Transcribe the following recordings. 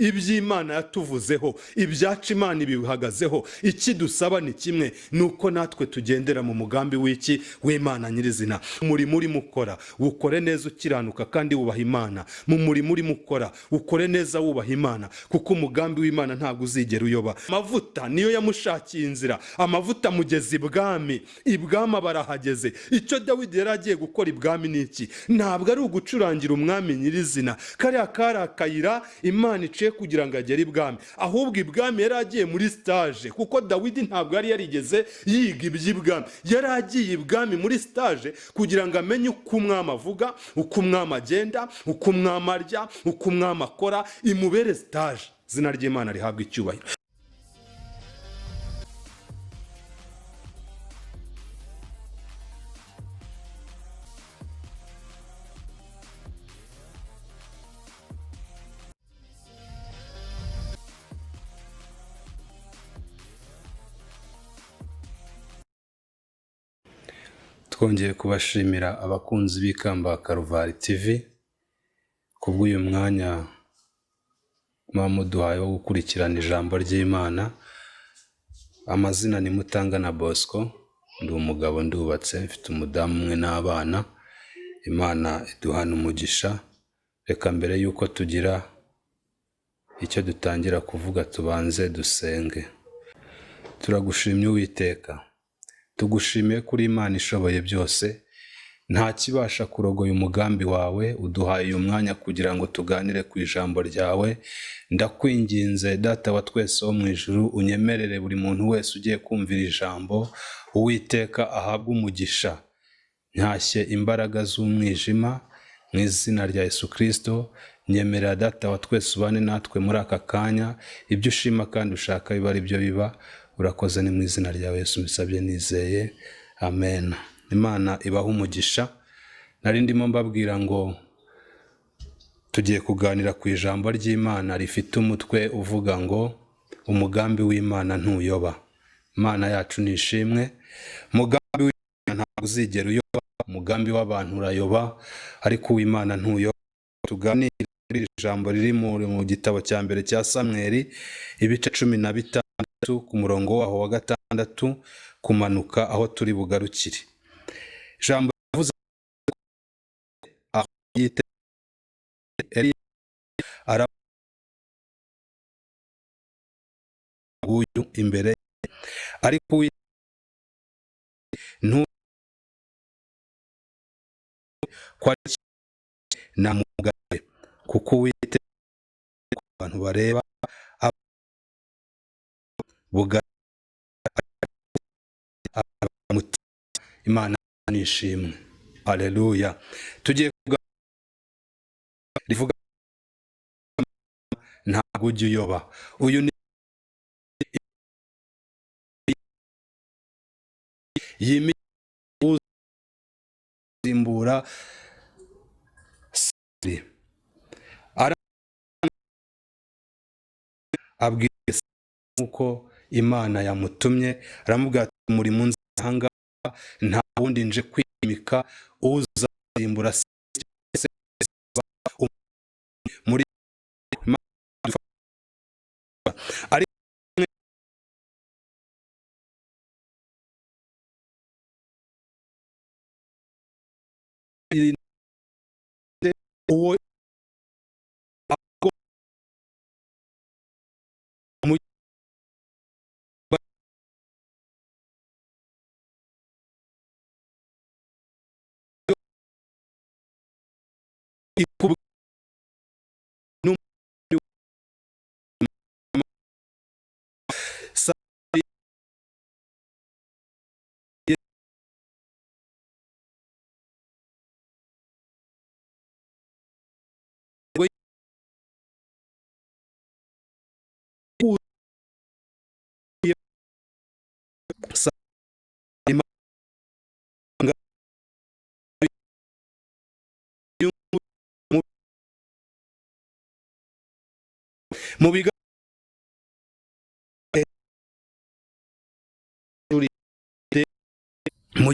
iby'Imana yatuvuzeho, ibyacu Imana ibihagazeho. Ikidusaba ni kimwe, nuko natwe tugendera mu mugambi w'Imana nyirizina. Umurimo urimo ukora ukore neza ukiranuka kandi wubaha Imana. Mu murimo urimo ukora ukore neza wubaha Imana, kuko umugambi w'Imana ntabwo uzigera uyoba. Amavuta niyo yamushakiye inzira, amavuta mugeze ibwami barahageze. Icyo Dawidi yari agiye gukora ibwami ni iki? Ntabwo ari ugucurangira umwami nyirizina, kariya kari akayira Imana iciye kugira ngo agere ibwami, ahubwo ibwami yari agiye muri stage, kuko Dawidi ntabwo yari yarigeze yiga iby'ibwami. Yari agiye ibwami muri stage kugira ngo amenye uko umwami avuga, uko umwami agenda, uko umwami arya, uko umwami akora, imubere stage. Izina ry'Imana rihabwa icyubahiro. Twongeye kubashimira abakunzi b'Ikamba Karuvari TV kubw'uyu mwanya muduhaye wo gukurikirana ijambo ry'Imana. Amazina ni Mutangana Bosco, ndi umugabo ndubatse, mfite umudamu umwe n'abana. Imana iduhana umugisha. Reka mbere yuko tugira icyo dutangira kuvuga tubanze dusenge. Turagushimye Uwiteka, tugushimiye kuri Imana ishoboye byose, nta kibasha kurogoya umugambi wawe. Uduhaye uyu mwanya kugira ngo tuganire ku ijambo ryawe. Ndakwinginze Data wa twese wo mu ijuru, unyemerere buri muntu wese ugiye kumvira ijambo, Uwiteka ahabwe umugisha. Ntashye imbaraga z'umwijima mu izina rya Yesu Kristo. Nyemerera Data wa twese ubane natwe muri aka kanya, ibyo ushima kandi ushaka biba ari byo biba. Urakoze, ni mu izina rya Yesu mbisabye nizeye, amen. Imana ibaha umugisha. Nari ndimo mbabwira ngo tugiye kuganira ku ijambo ry'Imana rifite umutwe uvuga ngo umugambi w'Imana ntuyoba. Imana yacu nishimwe. Umugambi w'Imana ntabwo uzigera uyoba, umugambi w'abantu urayoba, ariko uw'Imana ntuyoba. Tuganire kuri ijambo riri mu gitabo cya mbere cya Samweli, ibice 15 ku murongo waho wa 6 kumanuka aho turi bugarukire. Ijambo rivuze aho yite Eli araguyu imbere, ariko ntu kwari na mugabe, kuko wite abantu bareba buga Imana nishimwe. Haleluya. Tugiye rivuga ntabwo ujya uyoba. Uyu ni yimizimbura siri abwira uko Imana yamutumye, aramubwira ati muri munsi hanga nta wundi nje kwimika uzazimbura muri ari uwo mu biga mu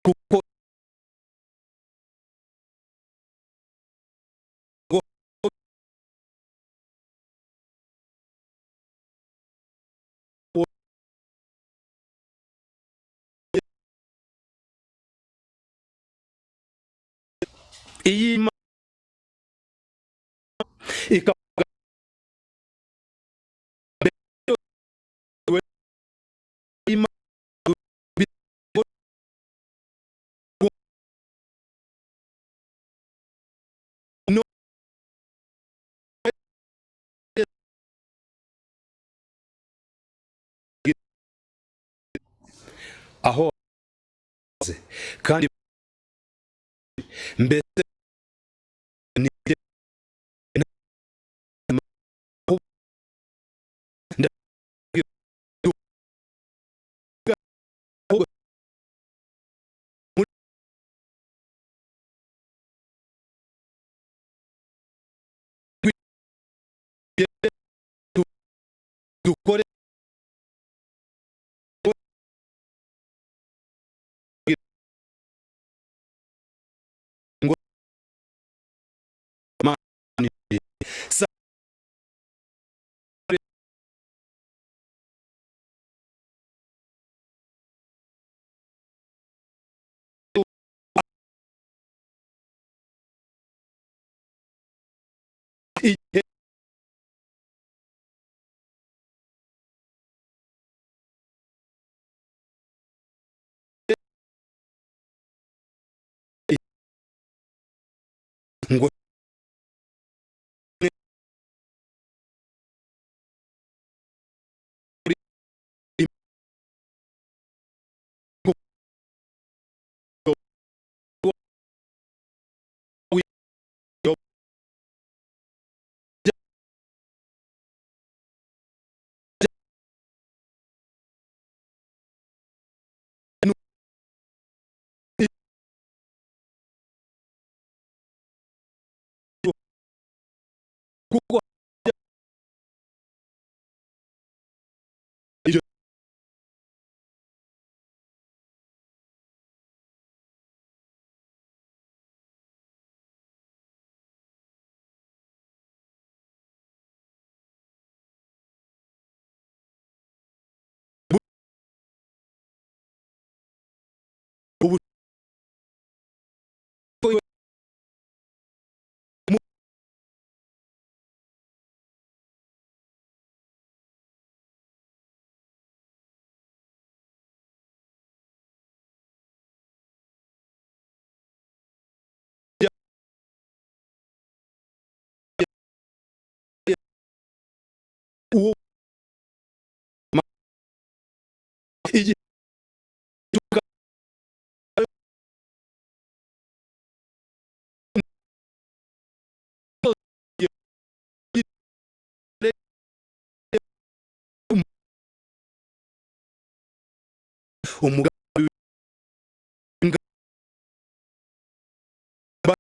kuko ngo iyi Imana ikavuga mbere yose Imana no aho wahoze kandi mbese ni nde ndabwira ahubwo muri dukore ngo Imana sa igihe ngo muri kuko iryo ubu uwo igihe umugambi w'ingamba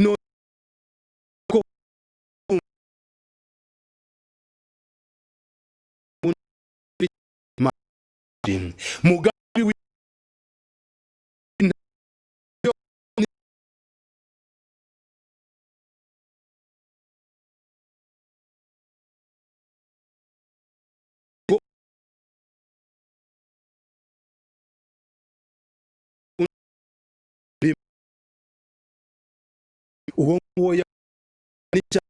no ko mugambi uwo nguwo n'icya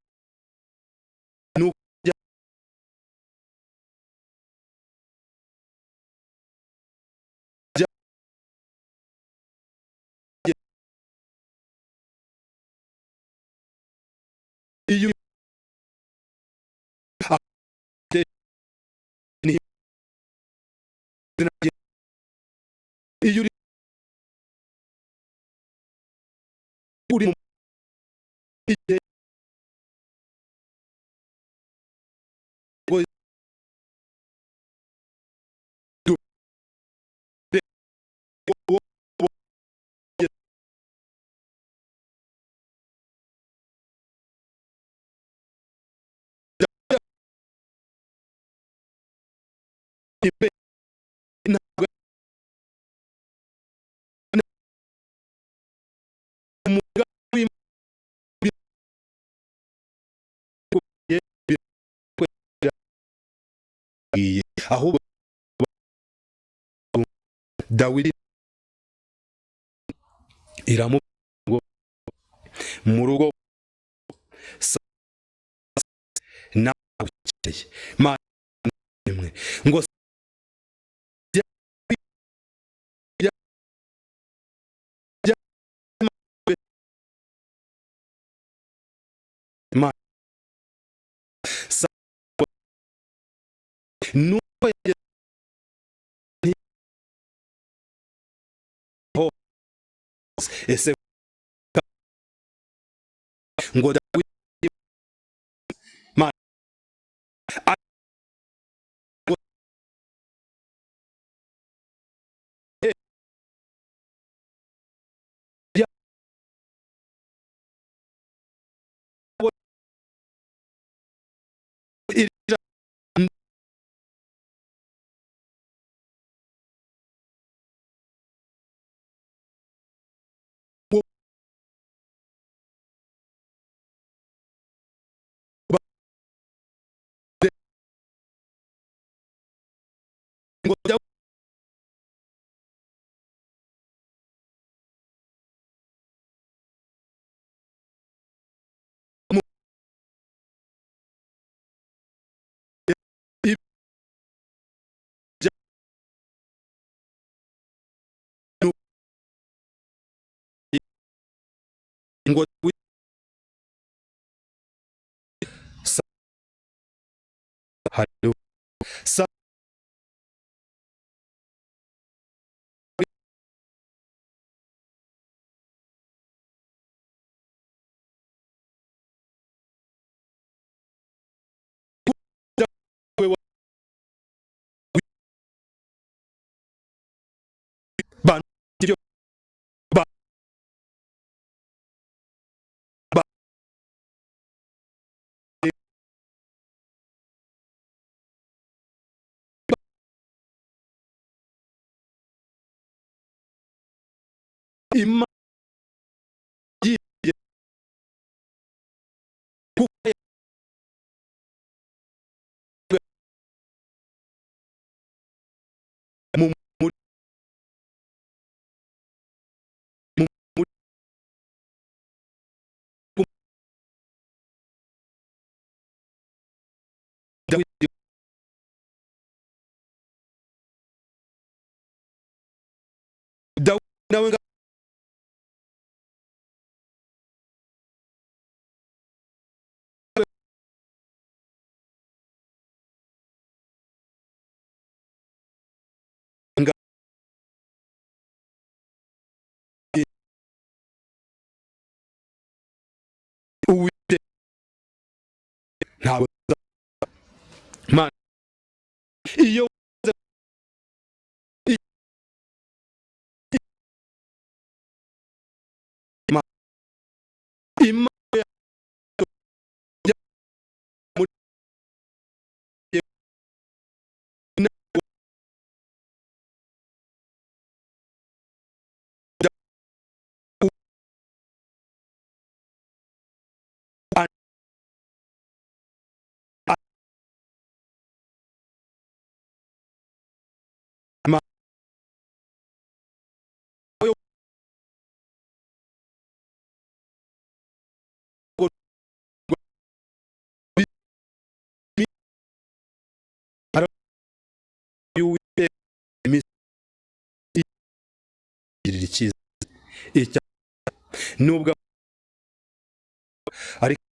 n'ukujya iyo afite ni iyo uri mu igihe ntabwo umugambi w'Imana ahubwo Dawidi iramubwira ngo mu rugo nawe ukeneye Mana imwe ngo nuko ese ngo Dawidi Mana ngo Imana mu Dawidi nawe Uwiteka ntabwo Mana iyo Imana igirira icyiza icya nubwo ariko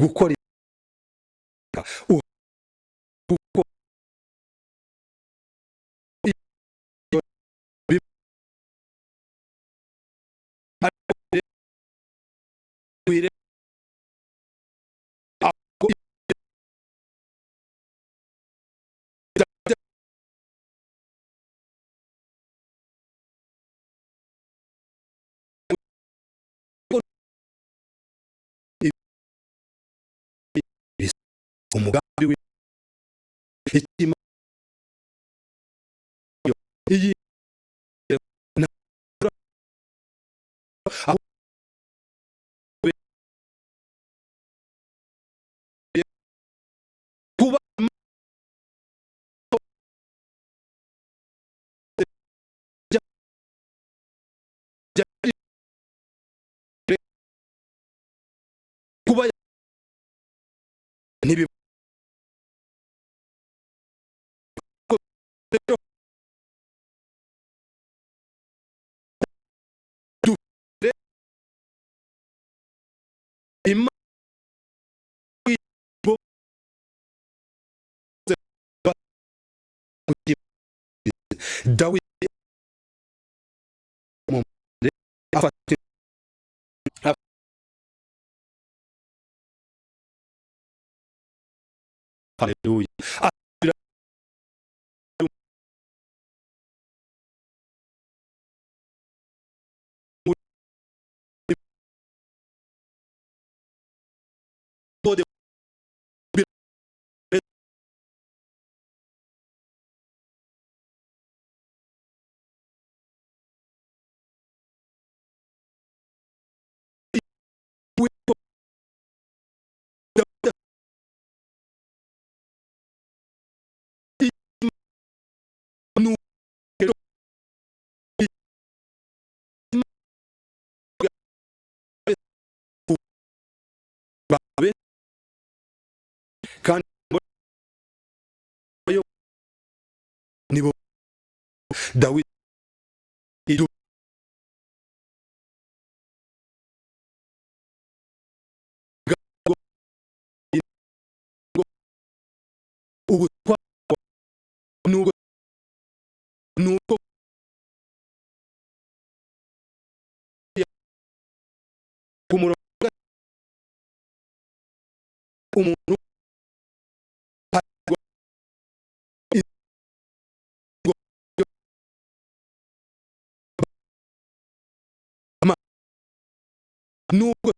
gukora ikima iyi kuba kuba ntibi Imana Dawidi afata haleluya kandi nibo Dawidi ubutwa nubwo kumurongo umuntu nubwo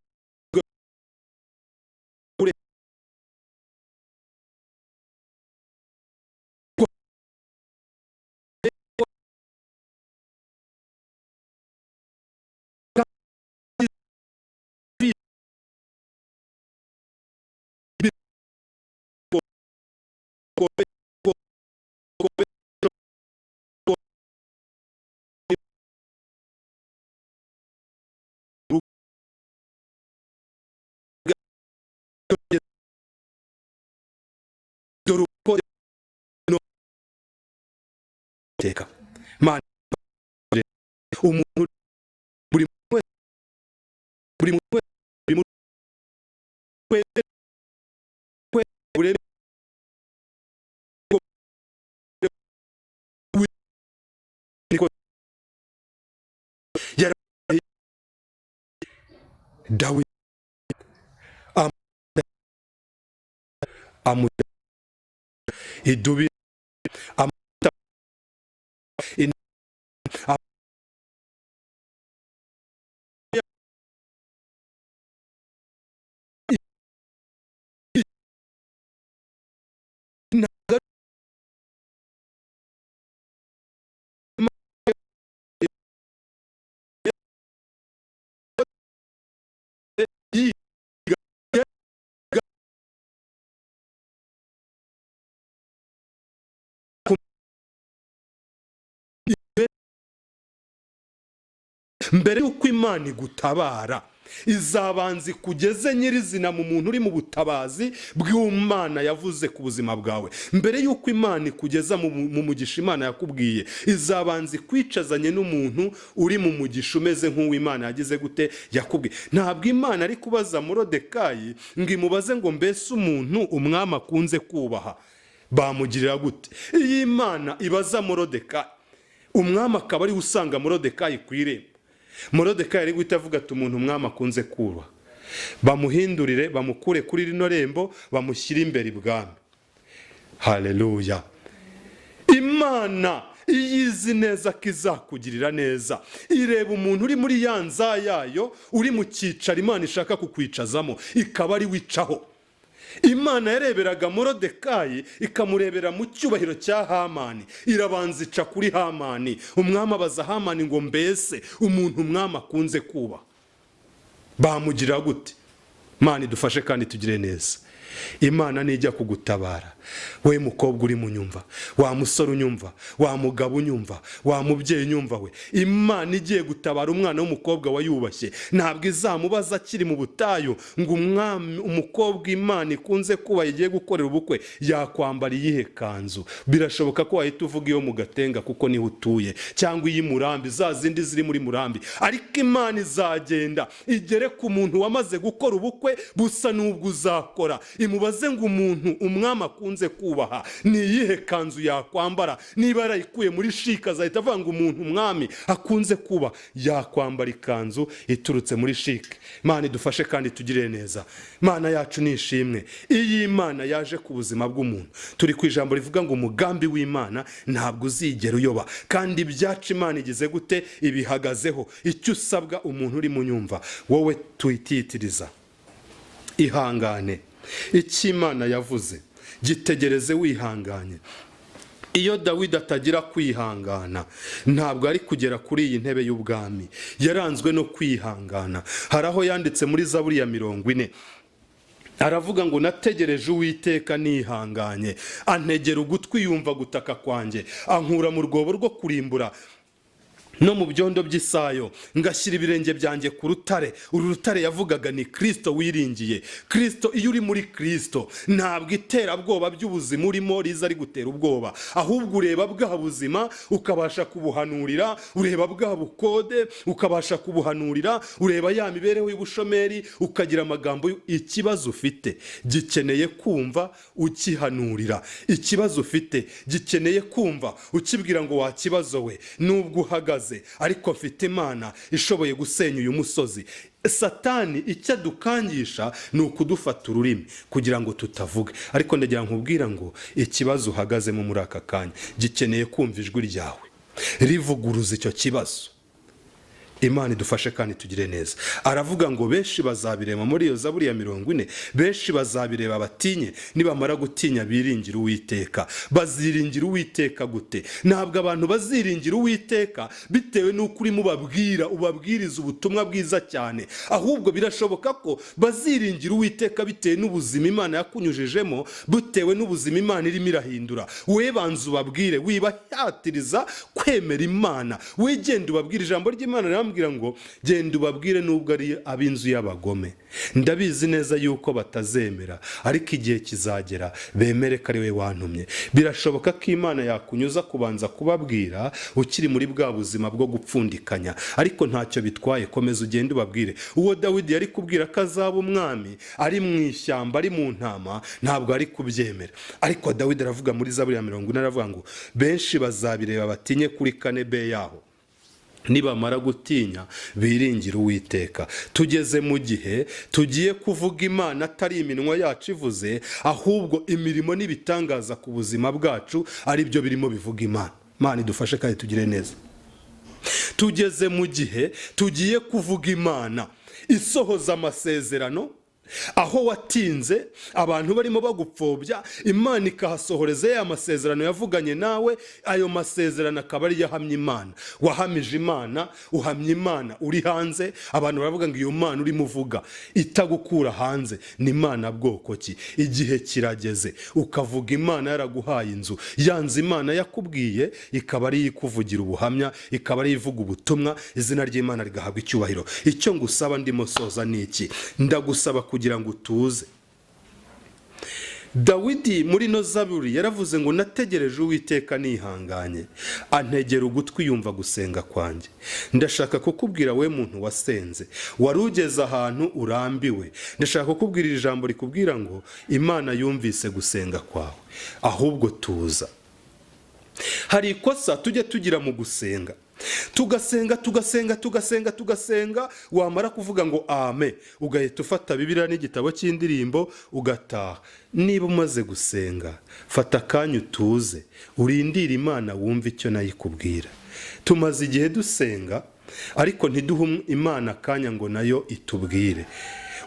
teka mana umuntu buri Dawidi amuta idubi amuta in mbere yuko Imana igutabara izabanza ikugeze nyirizina mu muntu uri mu butabazi bw'Imana yavuze ku buzima bwawe. Mbere yuko Imana ikugeza mu mugisha Imana yakubwiye, izabanza ikwicazanye n'umuntu uri mu mugisha umeze nk'uw'Imana yagize gute yakubwiye. Ntabwo Imana ari kubaza Morodekayi ngo imubaze ngo mbese umuntu umwami akunze kubaha bamugirira gute. Iyi Imana ibaza Morodekayi, umwami akaba ari usanga Morodekayi ku irembo. Morodekayi ari guhita avuga ati umuntu umwami akunze kubaha, bamuhindurire bamukure kuri rino rembo bamushyire imbere ibwami. Haleluya. Imana iyizi neza ko izakugirira neza, ireba umuntu uri muri ya nza yayo, uri mu cyicaro Imana ishaka kukwicazamo, ikaba ari wicaho. Imana yareberaga Morodekayi ikamurebera mu cyubahiro cya Hamani, irabanza ica kuri Hamani. Umwami abaza Hamani ngo mbese umuntu umwami akunze kubaha bamugira gute? Imana idufashe kandi tugire neza. Imana nijya kugutabara, we mukobwa uri munyumva, wa musore unyumva, wa mugabo unyumva, wa mubyeyi unyumva, we Imana igiye gutabara umwana w'umukobwa wayubashye. Ntabwo izamubaza akiri mu butayu ngo umukobwa Imana ikunze kuba igiye gukorera ubukwe yakwambara iyihe kanzu. Birashoboka ko wahita uvuga iyo mu Gatenga kuko niho utuye, cyangwa iyi Murambi, za zindi ziri muri Murambi. Ariko Imana izagenda igere ku muntu wamaze gukora ubukwe busa n'ubwo uzakora, imubaze ngo umuntu umwami akunze kubaha ni iyihe kanzu yakwambara. Niba yarayikuye muri shika azahita avuga ngo umuntu umwami akunze kuba yakwambara ikanzu iturutse muri shike. Imana idufashe kandi tugire neza. Imana yacu nishimwe. Iyi Imana yaje ku buzima bw'umuntu, turi ku ijambo rivuga ngo umugambi w'Imana ntabwo uzigera uyoba, kandi ibyacu Imana igize gute ibihagazeho. Icyo usabwa umuntu uri munyumva, wowe tuyititiriza, ihangane. Icyo Imana yavuze gitegereze wihanganye. Iyo Dawidi atagira kwihangana ntabwo ari kugera kuri iyi ntebe y'ubwami. Yaranzwe no kwihangana. Hari aho yanditse muri Zaburi ya 40, aravuga ngo nategereje Uwiteka nihanganye, antegera ugutwi yumva gutaka kwanjye, ankura mu rwobo rwo kurimbura no mu byondo by'isayo, ngashyira ibirenge byanjye ku rutare. Uru rutare yavugaga ni Kristo wiringiye. Kristo, iyo uri muri Kristo ntabwo iterabwoba by'ubuzima urimo riza ari gutera ubwoba, ahubwo ureba bwa buzima ukabasha kubuhanurira, ureba bwa bukode ukabasha kubuhanurira, ureba ya mibereho y'ubushomeri ukagira amagambo. Ikibazo ufite gikeneye kumva ukihanurira, ikibazo ufite gikeneye kumva ukibwira ngo wa kibazo we, nubwo uhagaze ariko mfite Imana ishoboye gusenya uyu musozi. Satani icyo adukangisha ni ukudufata ururimi kugira ngo tutavuge, ariko ndagira nkubwira ngo ikibazo uhagazemo muri aka kanya gikeneye kumva ijwi ryawe rivuguruza icyo kibazo. Imana idufashe kandi tugire neza. Aravuga ngo benshi bazabireba, muri iyo Zaburi ya 40, benshi bazabireba batinye, nibamara gutinya biringira Uwiteka. Baziringira Uwiteka gute? Ntabwo abantu baziringira Uwiteka bitewe n'uko urimo ubabwiriza ubutumwa bwiza cyane, ahubwo birashoboka ko baziringira Uwiteka bitewe n'ubuzima Imana yakunyujijemo, bitewe n'ubuzima Imana irimo irahindura. We banza ubabwire, wibahatiriza kwemera Imana. We genda ubabwire. Ijambo ry'Imana ngo genda ubabwire nubwo ari ab'inzu y'abagome. Ndabizi neza yuko batazemera, ariko igihe kizagera bemere ko ari we wantumye. Birashoboka ko Imana yakunyuza kubanza kubabwira ukiri muri bwa buzima bwo gupfundikanya, ariko ntacyo bitwaye. Komeza ugende ubabwire. Uwo Dawidi yari kubwira ko azaba umwami ari mu ishyamba, ari mu ntama, ntabwo ari kubyemera. Ariko Dawidi aravuga muri Zaburi ya 40, aravuga ngo benshi bazabireba batinye kuri 4b yaho, nibamara gutinya biringira Uwiteka. Tugeze mu gihe tugiye kuvuga Imana atari iminwa yacu ivuze, ahubwo imirimo n'ibitangaza ku buzima bwacu ari byo birimo bivuga Imana. Imana idufashe kandi tugire neza. Tugeze mu gihe tugiye kuvuga Imana isohoza amasezerano. Aho watinze abantu barimo bagupfobya, Imana ikahasohoreza ya masezerano yavuganye nawe. Ayo masezerano akaba ari yahamye Imana. Wahamije Imana, uhamye Imana uri hanze. Abantu baravuga ngo iyo Mana urimo uvuga itagukura hanze ni Imana bwoko ki? Igihe kirageze ukavuga Imana yaraguhaye inzu. Yanze Imana yakubwiye ikaba ari ikuvugira ubuhamya, ikaba ari ivuga ubutumwa, izina ry'Imana rigahabwa icyubahiro. Icyo ngusaba ndimo soza ni iki? Ndagusaba kugira ngo utuze. Dawidi muri no Zaburi yaravuze ngo nategereje Uwiteka nihanganye, antegera ugutwi yumva gusenga kwanjye. Ndashaka kukubwira we muntu wasenze, warugeze ahantu urambiwe, ndashaka kukubwira ijambo rikubwira ngo Imana yumvise gusenga kwawe. Ahubwo tuza. Hari ikosa tujye tugira mu gusenga. Tugasenga, wamara kuvuga ngo amen, ugahita ufata Bibiliya n'igitabo cy'indirimbo ugataha. Niba umaze gusenga, fata akanya utuze, urindire Imana wumve icyo nayikubwira. Tumaze igihe dusenga, ariko ntiduhe Imana akanya ngo nayo itubwire.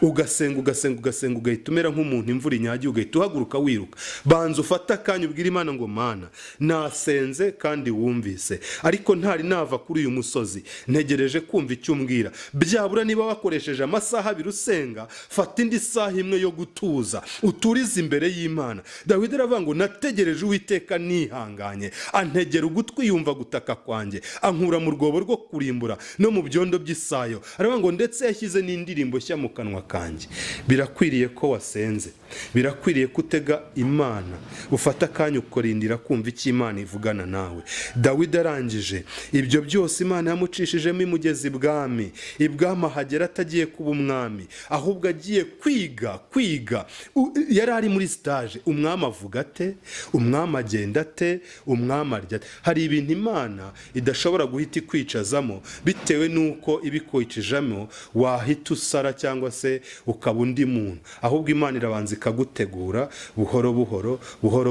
ugasenga ugahita umera nk'umuntu imvura inyagiye, ugahita uhaguruka wiruka. Banza ufate akanya ubwira Imana ngo Mana, nasenze kandi wumvise, ariko ntari nava kuri uyu musozi, ntegereje kumva icyo umbwira. Byabura niba wakoresheje amasaha 2 usenga, fata indi saha imwe yo gutuza, uturize imbere y'Imana. Dawidi aravuga ngo nategereje Uwiteka nihanganye, antegera ugutwi yumva gutaka kwanjye, ankura mu rwobo rwo kurimbura no mu byondo by'isayo. Aravuga ngo ndetse yashyize n'indirimbo nshya mu kanwa kanjye. Birakwiriye ko wasenze, birakwiriye kutega Imana, ufata akanya ukorindira kumva icyo Imana ivugana nawe. Dawidi arangije ibyo byose Imana yamucishijemo imugezi ibwami ahagera atagiye kuba umwami, ahubwo agiye kwiga. Yari ari muri stage. Umwami avuga ate? Umwami agenda ate? Umwami arya ate? Hari ibintu Imana idashobora guhita ikwicazamo bitewe nuko ibikwicijamo wahita usara cyangwa se ukaba undi muntu. Ahubwo Imana irabanza ikagutegura buhoro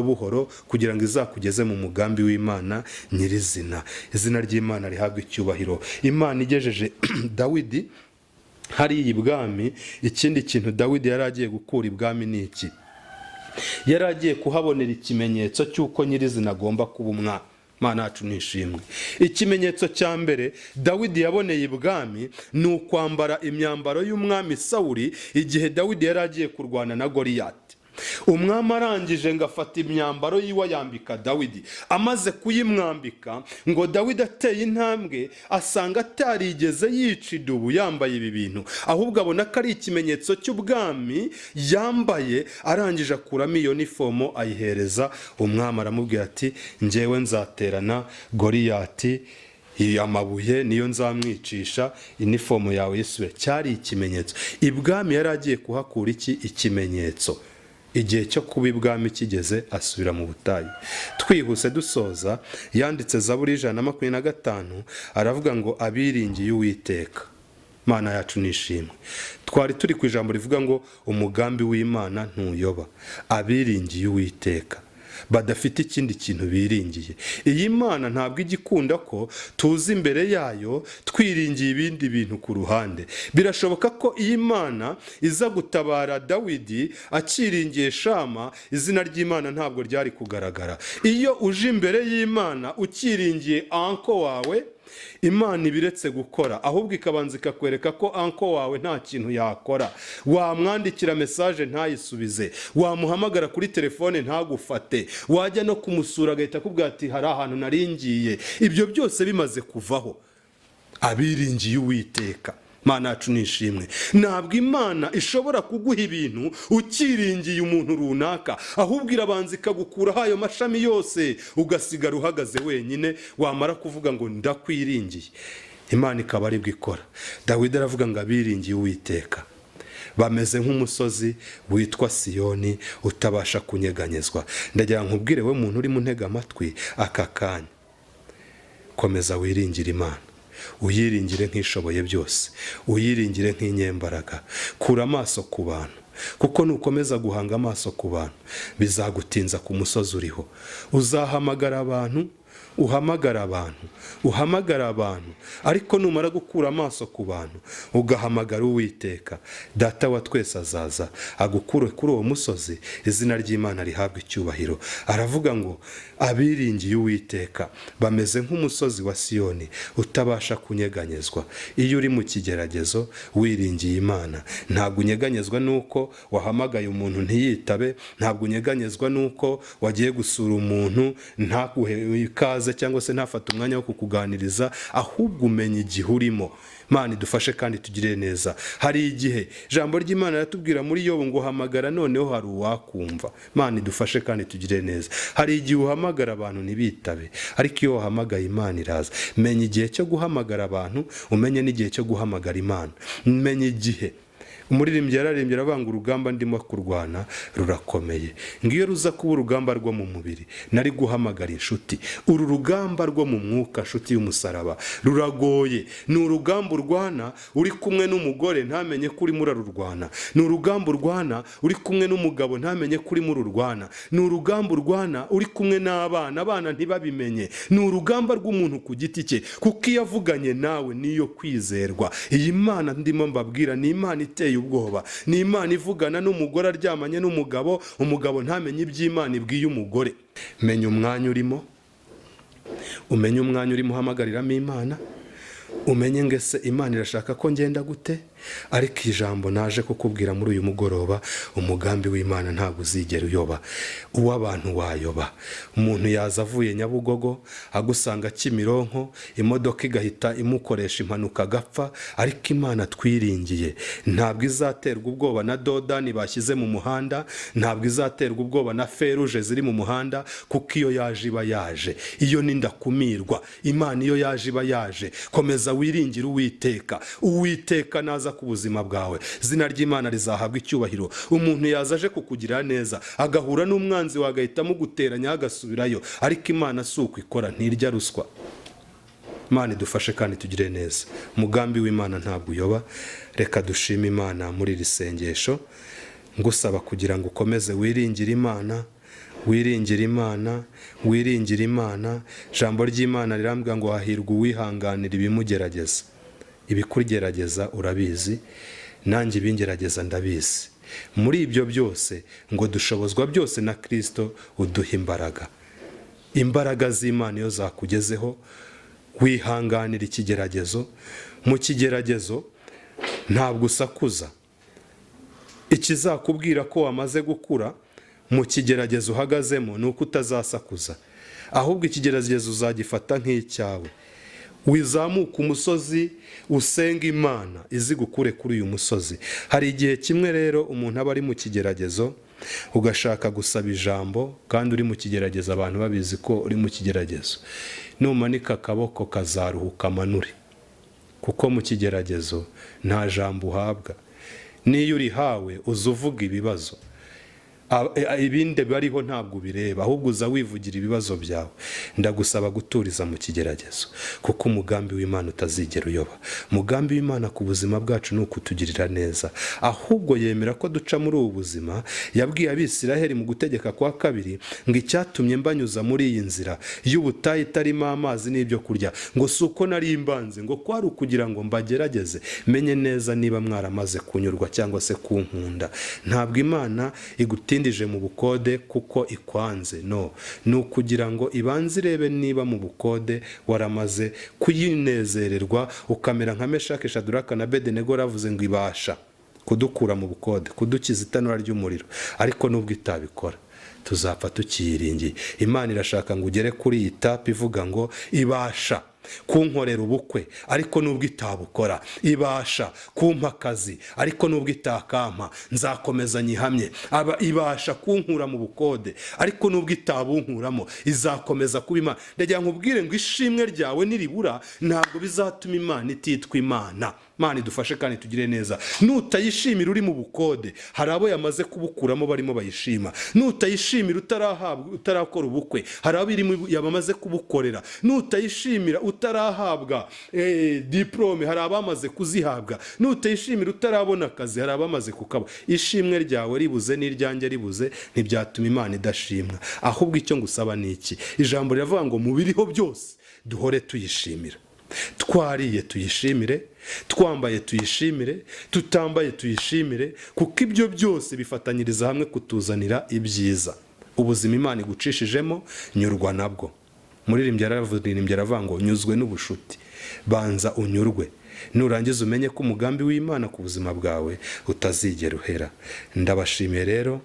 buhoro kugira ngo izakugeze mu mugambi w'Imana nyirizina. Izina ry'Imana rihabwe icyubahiro. Imana igejeje Dawidi hari ibwami. Ikindi kintu Dawidi yari agiye gukura ibwami ni iki? Yari agiye kuhabonera ikimenyetso cy'uko nyirizina agomba kuba umwami. Mana yacu nishimwe. Ikimenyetso cya mbere Dawidi yaboneye ibwami ni ukwambara imyambaro y'umwami Sawuli igihe Dawidi yari agiye kurwana na Goliyati. Umwami arangije ngo afata imyambaro yiwe yambika Dawidi. Amaze kuyimwambika ngo Dawidi ateye intambwe asanga atarigeze yica idubu yambaye ibi bintu, ahubwo abona ko ari ikimenyetso cy'ubwami yambaye. Arangije akuramo iyo nifomo ayihereza umwami, aramubwira ati njyewe nzaterana Goliyati, amabuye niyo nzamwicisha, inifomo yawe yisube. Cyari ikimenyetso. Ibwami yari agiye kuhakura ikimenyetso. Igihe cyo kuba ibwami kigeze asubira mu butayu. Twihuse dusoza, yanditse Zaburi 125 aravuga ngo abiringiye Uwiteka. Mana yacu nishimwe. Twari turi ku ijambo rivuga ngo umugambi w'Imana ntuyoba. Abiringiye Uwiteka badafite ikindi kintu biringiye. Iyi Mana ntabwo igikunda ko tuzi imbere yayo twiringiye ibindi bintu ku ruhande. Birashoboka ko iyi Mana iza gutabara Dawidi akiringiye Shama, izina ry'Imana ntabwo ryari kugaragara. Iyo uje imbere y'Imana ukiringiye anko wawe, Imana ibiretse gukora, ahubwo ikabanza ikakwereka ko anko wawe nta kintu yakora. Wamwandikira message ntayisubize, wamuhamagara kuri telefone ntagufate, wajya no kumusura agahita akubwira ati hari ahantu naringiye. Ibyo byose bimaze kuvaho. Abiringiye Uwiteka. Mana yacu nishimwe. Ntabwo Imana ishobora kuguha ibintu ukiringiye umuntu runaka, ahubwo irabanza ikagukuraho ayo mashami yose ugasigara uhagaze wenyine. Wamara kuvuga ngo ndakwiringiye, Imana ikaba ari bwo ikora. Dawidi aravuga ngo abiringiye Uwiteka bameze nk'umusozi witwa Siyoni utabasha kunyeganyezwa. Ndagira nkubwire we muntu uri mu ntega amatwi aka kanya, komeza wiringire Imana. Uyiringire nk'ishoboye byose, uyiringire nk'inyembaraga. Kura amaso ku bantu, kuko nukomeza guhanga amaso ku bantu bizagutinza ku musozi uriho. Uzahamagara abantu, uhamagara abantu, ariko numara gukura amaso ku bantu ugahamagara Uwiteka, Data wa twese azaza agukure kuri uwo musozi. Izina ry'Imana rihabwe icyubahiro. Aravuga ngo abiringiye Uwiteka bameze nk'umusozi wa Siyoni utabasha kunyeganyezwa. Iyo uri mu kigeragezo wiringiye Imana, ntabwo unyeganyezwa nuko wahamagaye umuntu ntiyitabe, ntabwo unyeganyezwa nuko wagiye gusura umuntu ntaguhe ikaze cyangwa se ntafata umwanya wo kukuganiriza, ahubwo umenye igihe urimo. Mana idufashe kandi tugire neza. Hari igihe ijambo ry'Imana ratubwira muri Yobu ngo hamagara noneho hari uwakumva. Mana idufashe kandi tugire neza. Hari igihe uhamagara abantu ntibitabe, ariko iyo wahamagaye Imana iraza. Menya igihe cyo guhamagara abantu, umenye n'igihe cyo guhamagara Imana. Menya igihe. Umuririmbyi yararimbye aravuga ngo urugamba ndimo kurwana rurakomeye. Ngiyo ruza kuba urugamba rwo mu mubiri, nari guhamagara inshuti. Uru rugamba rwo mu mwuka, nshuti y'umusaraba, ruragoye. Ni urugamba urwana uri kumwe n'umugore ntamenye kuri murarurwana. Ni urugamba urwana uri kumwe n'umugabo ntamenye kuri mururwana. Ni urugamba urwana uri kumwe n'abana, abana ntibabimenye. Ni urugamba rw'umuntu ku giti cye, kuko iyo avuganye nawe niyo kwizerwa. Iyi Mana ndimo mbabwira ni Imana iteye iteye ubwoba. Ni Imana ivugana n'umugore aryamanye n'umugabo, umugabo ntamenye iby'Imana ibwiye umugore. Menya umwanya urimo, umenye umwanya urimo uhamaгаriramo Imana, umenye ngese Imana irashaka ko ngenda gute. Ariko ijambo naje kukubwira muri uyu mugoroba, umugambi w'Imana ntabwo uzigera uyoba. Uw'abantu wayoba. Umuntu yaza avuye Nyabugogo agusanga Kimironko, imodoka igahita imukoresha impanuka agapfa. Ariko Imana twiringiye ntabwo izaterwa ubwoba na dodani bashyize mu muhanda, ntabwo izaterwa ubwoba na feruje ziri mu muhanda, kuko iyo yaje iba yaje. Iyo nindakumirwa, Imana iyo yaje iba yaje. Komeza wiringire Uwiteka. Uwiteka naza ku buzima bwawe, izina ry'Imana rizahabwa icyubahiro. Umuntu yazaje kukugirira neza agahura n'umwanzi wagahita muguteranya agasubirayo, ariko Imana si uko ikora, ntirya ruswa. Imana idufashe kandi tugire neza. Umugambi w'Imana ntabwo uyoba. Reka dushime Imana muri iri sengesho, ngusaba kugira ngo ukomeze wiringire Imana, wiringire Imana, wiringire Imana. Ijambo ry'Imana rirambwira ngo hahirwa uwihanganira ibimugerageza. Ibikugerageza urabizi, nanjye ibingerageza ndabizi. Muri ibyo byose ngo dushobozwa byose na Kristo uduha imbaraga. Imbaraga z'Imana iyo zakugezeho, wihanganira ikigeragezo. Mu kigeragezo ntabwo usakuza. Ikizakubwira ko wamaze gukura mu kigeragezo uhagazemo ni uko utazasakuza, ahubwo ikigeragezo uzagifata nk'icyawe. Wizamuka umusozi usenga Imana izi gukure kuri uyu musozi. Hari igihe kimwe rero umuntu aba ari mu kigeragezo, ugashaka gusaba ijambo kandi uri mu kigeragezo, abantu babizi ko uri mu kigeragezo. Numanika akaboko kazaruhuka amanure, kuko mu kigeragezo nta jambo uhabwa. Niyo urihawe uza uvuga ibibazo, ibindi bariho ntabwo bireba, ahubwo uza wivugira ibibazo byawe. Ndagusaba guturiza mu kigeragezo, kuko umugambi w'Imana utazigera uyoba. Umugambi w'Imana ku buzima bwacu ni ukutugirira neza, ahubwo yemera ko duca muri ubu buzima. Yabwiye Abisiraheli mu gutegeka kwa 2 ngo icyatumye mbanyuza muri iyi nzira y'ubutayu itarimo amazi n'ibyo kurya, ngo si uko nari imbanze, ngo kwari ukugira ngo mbagerageze menye neza niba mwaramaze kunyurwa cyangwa se kunkunda. Ntabwo Imana igutindije mu bukode kuko ikwanze, no, ni ukugira ngo ibanze irebe niba mu bukode waramaze kuyinezererwa, ukamera nka Meshaki, Shaduraka na Abedenego ravuze ngo ibasha kudukura mu bukode, kudukiza itanura ry'umuriro. Ariko nubwo itabikora, tuzapfa tukiyiringiye. Imana irashaka ngo ugere kuri iyi tapi ivuga ngo ibasha kunkorera ubukwe ariko nubwo itabukora, ibasha kumpa akazi ariko nubwo itakampa nzakomeza nyihamye. Ibasha kunkura mu bukode ariko nubwo itabunkuramo izakomeza kuba Imana. Ndagira nkubwire ngo ishimwe ryawe niribura ntabwo bizatuma Imana ititwa Imana. Imana idufashe kandi tugire neza. Nutayishimira uri mu bukode, hari abo yamaze kubukuramo barimo bayishima. Nutayishimira utarakora ubukwe, hari abo yamaze kubukorera. Nutayishimira utarahabwa diplome, hari abamaze kuzihabwa. Nutayishimira utarabona akazi, hari abamaze kukaba. Ishimwe ryawe ribuze n'iryanjye ribuze ntibyatuma Imana idashimwa. Ahubwo icyo ngusaba ni iki? Ijambo riravuga ngo mu biriho byose duhore tuyishimira. Twariye tuyishimire, twambaye tuyishimire, tutambaye tuyishimire, kuko ibyo byose bifatanyiriza hamwe kutuzanira ibyiza. Ubuzima Imana igucishijemo nyurwa nabwo. Muririmbyi aravuga ngo nyuzwe n'ubushuti. Banza unyurwe, nurangiza umenye ko umugambi w'Imana ku buzima bwawe utazigera uhera. Ndabashimiye rero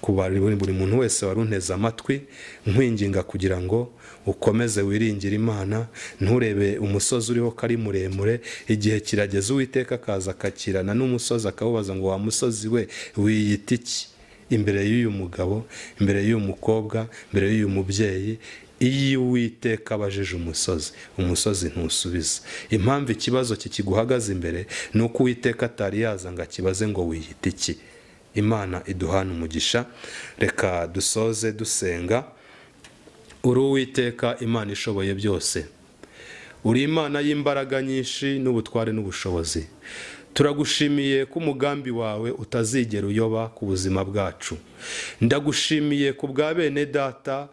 kuba buri muntu wese warunteze amatwi, nkwinginga kugira ngo ukomeze wiringire Imana. Nturebe umusozi uriho kari muremure, igihe kirageze Uwiteka akaza akakirana n'umusozi akawubaza ngo wa musozi we wiyita iki? Imbere y'uyu mugabo, imbere y'uyu mukobwa, imbere y'uyu mubyeyi, iyo Uwiteka abajije umusozi ntusubiza. Impamvu ikibazo kikiguhagaze imbere ni uko Uwiteka atari yaza ngo akibaze ngo wiyita iki. Imana iduhana umugisha. Reka dusoze dusenga. Uri Uwiteka Imana ishoboye byose, uri Imana y'imbaraga nyinshi n'ubutware n'ubushobozi. Turagushimiye ko umugambi wawe utazigera uyoba ku buzima bwacu. Ndagushimiye ku bwa bene data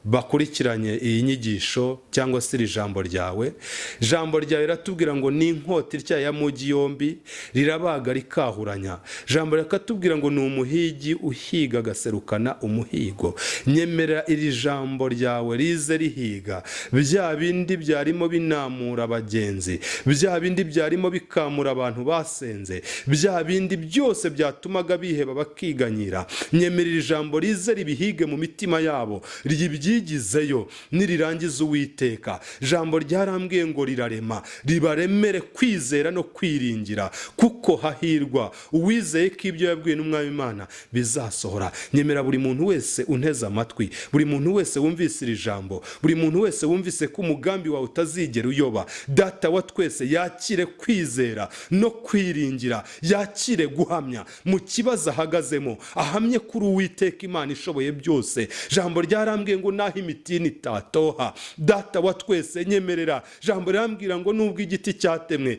bakurikiranye iyi nyigisho cyangwa se iri jambo ryawe. Jambo ryawe riratubwira ngo ni inkota itya ya mugi yombi, rirabaga rikahuranya. Jambo rikatubwira ngo ni umuhigi uhiga agaserukana umuhigo. Nyemerera iri jambo ryawe rize rihiga bya bindi byarimo binamura abagenzi, bya bindi byarimo bikamura abantu basenze, bya bindi byose byatumaga biheba bakiganyira. Nyemerera ijambo rize ribihige mu mitima yabo, ryibyigizeyo nirirangiza Uwiteka. Jambo ryarambwiye ngo rirarema, ribaremere kwizera no kwiringira, kuko hahirwa uwizeye ko ibyo yabwiwe n'Umwami Imana bizasohora. Nyemera buri muntu wese unteze amatwi, buri muntu wese wumvise iri jambo, buri muntu wese wumvise ko umugambi wawe utazigera uyoba. Data wa twese yakire kwizera no kwiringira, yakire guhamya mu kibazo ahagazemo, ahamye kuri Uwiteka Imana ishoboye byose. Jambo ryarambwiye ngo naho imitini itatoha, Data wa twese nyemerera. Jambo rirambwira ngo nubwo igiti cyatemwe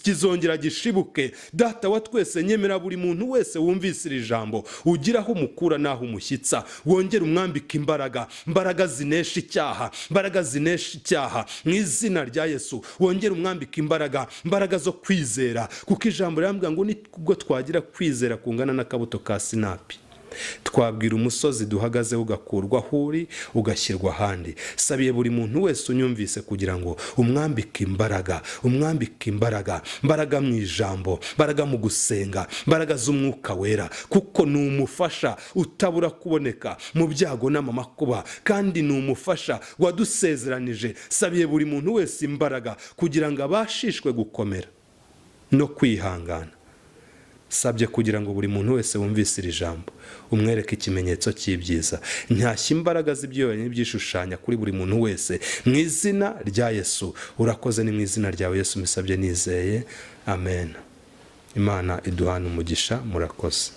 kizongera gishibuke. Data wa twese nyemera buri muntu wese wumvise iri jambo ugira aho umukura naho umushyitsa, wongere umwambika imbaraga zinesha icyaha, imbaraga zinesha icyaha mu izina rya Yesu. Wongere umwambika imbaraga zo kwizera, kuko ijambo rirambwira ngo nibwo twagira kwizera kungana n'akabuto ka sinapi, twabwira umusozi duhagazeho ugakurwa aho uri ugashyirwa ahandi. Sabiye buri muntu wese unyumvise kugira ngo umwambike imbaraga mu ijambo, imbaraga mu gusenga, imbaraga z'Umwuka Wera, kuko ni umufasha utabura kuboneka mu byago n'amakuba, kandi ni umufasha wadusezeranije. Sabiye buri muntu wese imbaraga kugira ngo abashishwe gukomera no kwihangana. Sabye kugira ngo buri muntu wese wumvise iri jambo umwereke ikimenyetso cy'ibyiza. Ntashye imbaraga z'ibyoya n'ibyishushanya kuri buri muntu wese mu izina rya Yesu. Urakoze, ni mu izina ryawe Yesu mbisabye nizeye, amen. Imana iduhana umugisha. Murakoze.